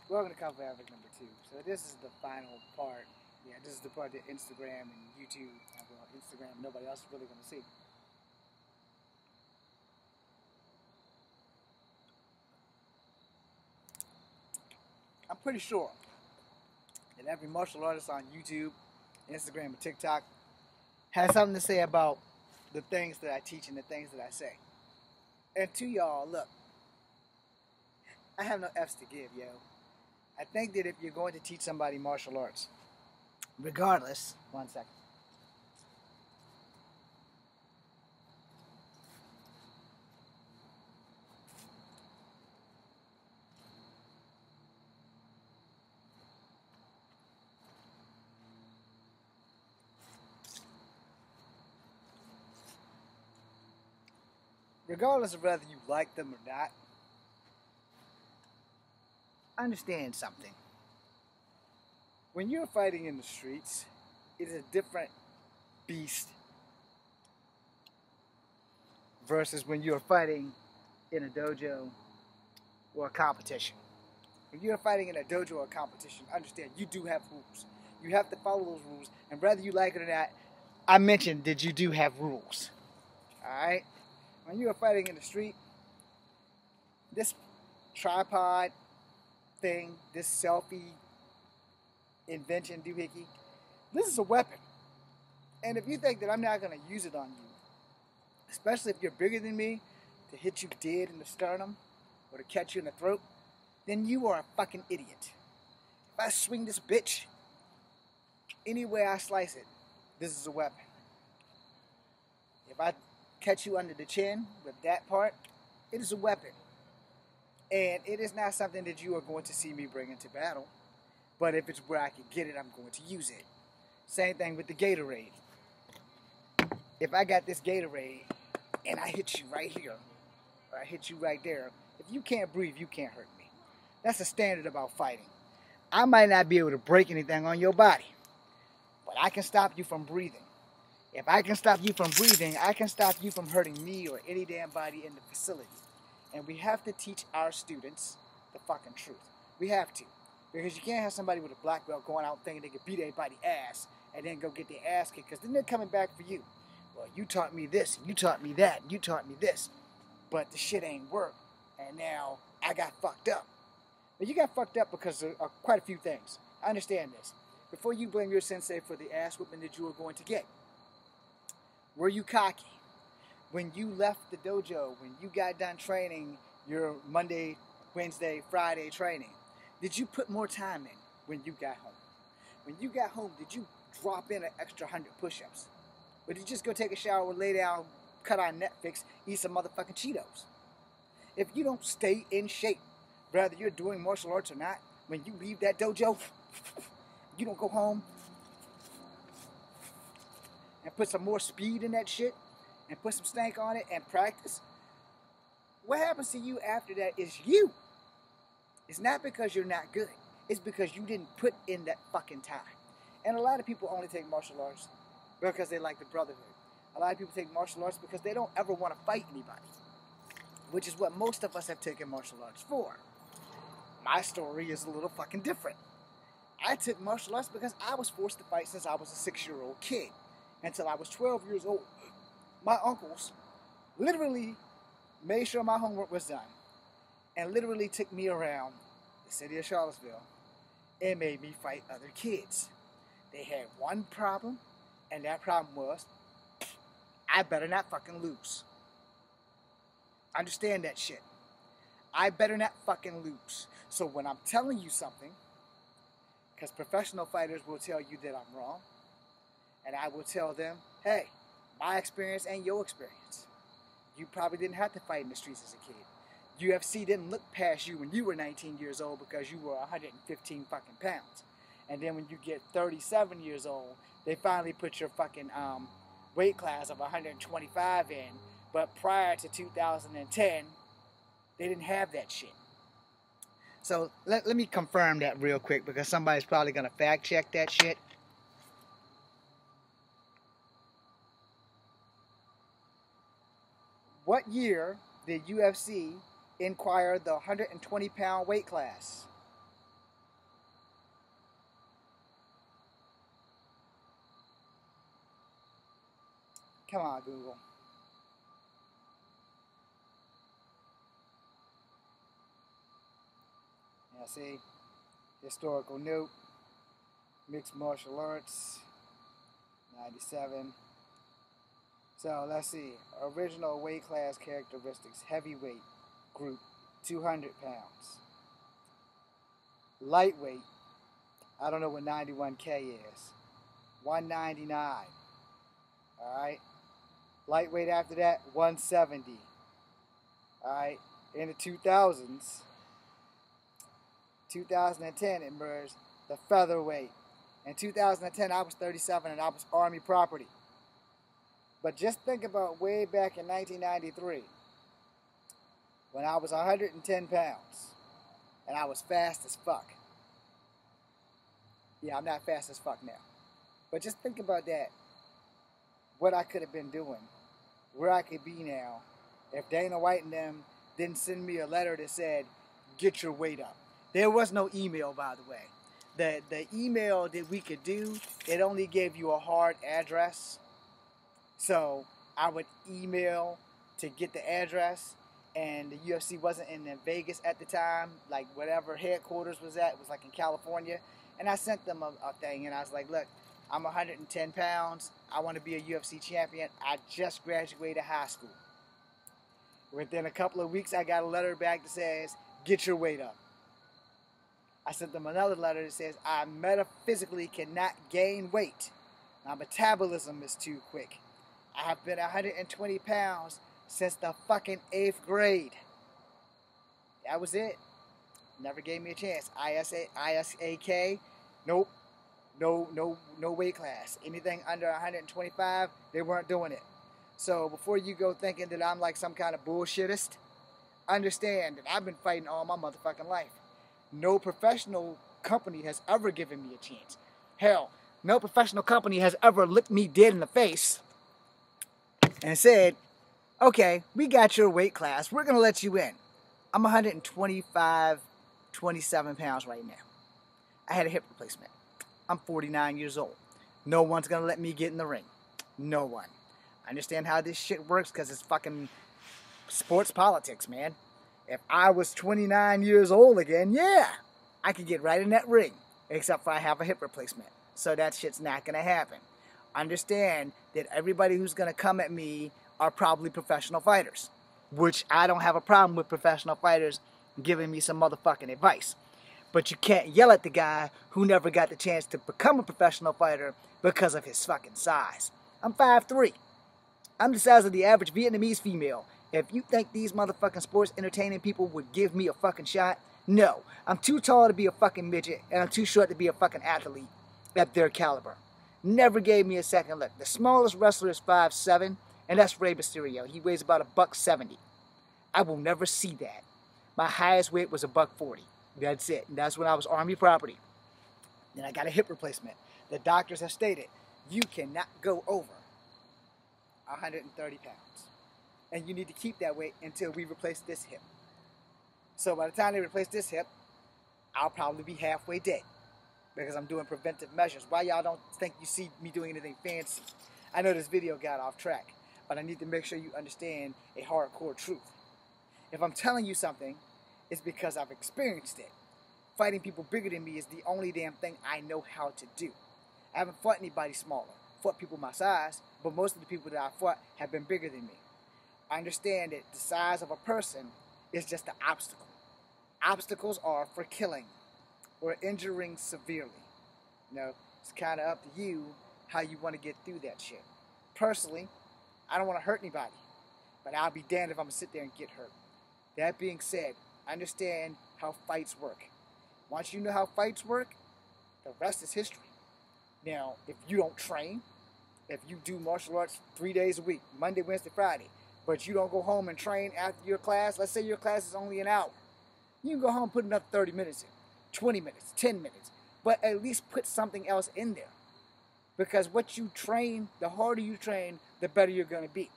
Welcome to Comfort Havoc number 2. So this is the final part. Yeah, this is the part that Instagram and YouTube, well, Instagram, nobody else is really going to see. I'm pretty sure that every martial artist on YouTube, Instagram, and TikTok has something to say about the things that I teach and the things that I say. And to y'all, look, I have no F's to give, yo. I think that if you're going to teach somebody martial arts, regardless, one second. Regardless of whether you like them or not, understand something. When you're fighting in the streets, it is a different beast versus when you're fighting in a dojo or a competition. When you're fighting in a dojo or a competition, understand you do have rules. You have to follow those rules, and whether you like it or not, I mentioned that you do have rules. Alright? When you're fighting in the street, this tripod thing, this selfie invention doohickey, this is a weapon. And if you think that I'm not going to use it on you, especially if you're bigger than me, to hit you dead in the sternum or to catch you in the throat, then you are a fucking idiot. If I swing this bitch, any way I slice it, this is a weapon. If I catch you under the chin with that part, it is a weapon. And it is not something that you are going to see me bring into battle. But if it's where I can get it, I'm going to use it. Same thing with the Gatorade. If I got this Gatorade and I hit you right here, or I hit you right there, if you can't breathe, you can't hurt me. That's the standard about fighting. I might not be able to break anything on your body, but I can stop you from breathing. If I can stop you from breathing, I can stop you from hurting me or any damn body in the facility. And we have to teach our students the fucking truth. We have to. Because you can't have somebody with a black belt going out thinking they can beat everybody's ass and then go get their ass kicked, because then they're coming back for you. Well, you taught me this, and you taught me that, and you taught me this, but the shit ain't work, and now I got fucked up. But you got fucked up because of quite a few things. I understand this. Before you blame your sensei for the ass whooping that you were going to get, were you cocky? When you left the dojo, when you got done training your Monday, Wednesday, Friday training, did you put more time in when you got home? When you got home, did you drop in an extra 100 push-ups? Or did you just go take a shower, lay down, cut on Netflix, eat some motherfucking Cheetos? If you don't stay in shape, whether you're doing martial arts or not, when you leave that dojo, you don't go home and put some more speed in that shit and put some stank on it and practice, what happens to you after that is you. It's not because you're not good. It's because you didn't put in that fucking time. And a lot of people only take martial arts because they like the brotherhood. A lot of people take martial arts because they don't ever want to fight anybody, which is what most of us have taken martial arts for. My story is a little fucking different. I took martial arts because I was forced to fight since I was a 6-year-old kid until I was 12 years old. My uncles literally made sure my homework was done and literally took me around the city of Charlottesville and made me fight other kids. They had one problem, and that problem was, I better not fucking lose. Understand that shit. I better not fucking lose. So when I'm telling you something, because professional fighters will tell you that I'm wrong, and I will tell them, hey, my experience ain't your experience. You probably didn't have to fight in the streets as a kid. UFC didn't look past you when you were 19 years old because you were 115 fucking pounds. And then when you get 37 years old, they finally put your fucking weight class of 125 in. But prior to 2010, they didn't have that shit. So let me confirm that real quick, because somebody's probably going to fact check that shit. What year did UFC inquire the 120-pound weight class? Come on, Google. Yeah, see? Historical note. Mixed martial arts. 97. So, let's see. Original weight class characteristics. Heavyweight group. 200 pounds. Lightweight. I don't know what 91K is. 199. Alright. Lightweight after that, 170. Alright. In the 2000s, 2010 it merged the featherweight. In 2010 I was 37 and I was Army property. But just think about way back in 1993 when I was 110 pounds and I was fast as fuck. Yeah, I'm not fast as fuck now. But just think about that. What I could have been doing. Where I could be now. If Dana White and them didn't send me a letter that said, get your weight up. There was no email, by the way. The email that we could do, it only gave you a hard address. So I would email to get the address. And the UFC wasn't in Vegas at the time. Like whatever headquarters was at, it was like in California. And I sent them a thing, and I was like, look, I'm 110 pounds. I want to be a UFC champion. I just graduated high school. Within a couple of weeks, I got a letter back that says, get your weight up. I sent them another letter that says, I metaphysically cannot gain weight. My metabolism is too quick. I have been 120 pounds since the fucking 8th grade. That was it. Never gave me a chance. ISAK, nope. No weight class. Anything under 125, they weren't doing it. So before you go thinking that I'm like some kind of bullshittist, understand that I've been fighting all my motherfucking life. No professional company has ever given me a chance. Hell, no professional company has ever looked me dead in the face and said, okay, we got your weight class. We're going to let you in. I'm 125, 27 pounds right now. I had a hip replacement. I'm 49 years old. No one's going to let me get in the ring. No one. I understand how this shit works because it's fucking sports politics, man. If I was 29 years old again, yeah, I could get right in that ring. Except for I have a hip replacement. So that shit's not going to happen. Understand that everybody who's going to come at me are probably professional fighters. Which I don't have a problem with professional fighters giving me some motherfucking advice. But you can't yell at the guy who never got the chance to become a professional fighter because of his fucking size. I'm 5'3". I'm the size of the average Vietnamese female. If you think these motherfucking sports entertaining people would give me a fucking shot, no. I'm too tall to be a fucking midget, and I'm too short to be a fucking athlete at their caliber. Never gave me a second look. The smallest wrestler is 5'7", and that's Rey Mysterio. He weighs about $170. I will never see that. My highest weight was $140. That's it. And that's when I was Army property. Then I got a hip replacement. The doctors have stated, you cannot go over 130 pounds. And you need to keep that weight until we replace this hip. So by the time they replace this hip, I'll probably be halfway dead. Because I'm doing preventive measures. Why y'all don't think you see me doing anything fancy? I know this video got off track. But I need to make sure you understand a hardcore truth. If I'm telling you something, it's because I've experienced it. Fighting people bigger than me is the only damn thing I know how to do. I haven't fought anybody smaller. Fought people my size, but most of the people that I fought have been bigger than me. I understand that the size of a person is just an obstacle. Obstacles are for killing or injuring severely. You know, it's kind of up to you how you want to get through that shit. Personally, I don't want to hurt anybody, but I'll be damned if I'm going to sit there and get hurt. That being said, understand how fights work. Once you know how fights work, the rest is history. Now, if you don't train, if you do martial arts 3 days a week, Monday, Wednesday, Friday, but you don't go home and train after your class, let's say your class is only an hour. You can go home and put another 30 minutes in, 20 minutes, 10 minutes, but at least put something else in there. Because what you train, the harder you train, the better you're going to be.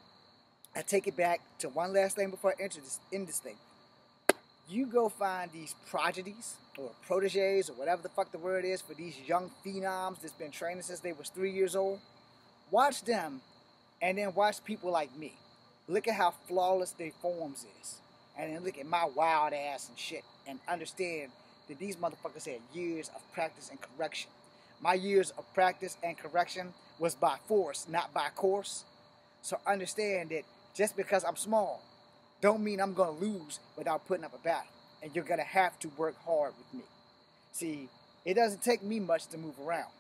I take it back to one last thing before I enter this thing. You go find these prodigies or proteges or whatever the fuck the word is for these young phenoms that's been training since they was 3 years old. Watch them And then watch people like me. Look at how flawless their forms is. And then look at my wild ass and shit. And understand that these motherfuckers had years of practice and correction. My years of practice and correction was by force, not by course. So understand that just because I'm small, don't mean I'm going to lose without putting up a battle. And you're going to have to work hard with me. See, it doesn't take me much to move around.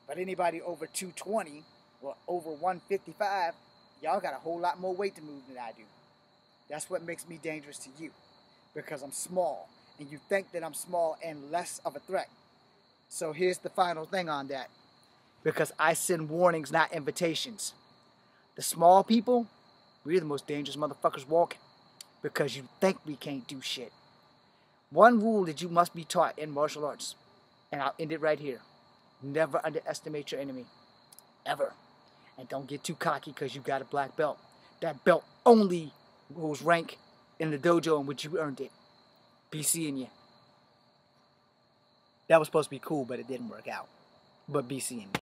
But anybody over 220 or over 155, y'all got a whole lot more weight to move than I do. That's what makes me dangerous to you. Because I'm small. And you think that I'm small and less of a threat. So here's the final thing on that. Because I send warnings, not invitations. The small people, we're the most dangerous motherfuckers walking. Because you think we can't do shit. One rule that you must be taught in martial arts, and I'll end it right here. Never underestimate your enemy. Ever. And don't get too cocky because you got a black belt. That belt only goes rank in the dojo in which you earned it. Be seeing you. That was supposed to be cool, but it didn't work out. But be seeing you.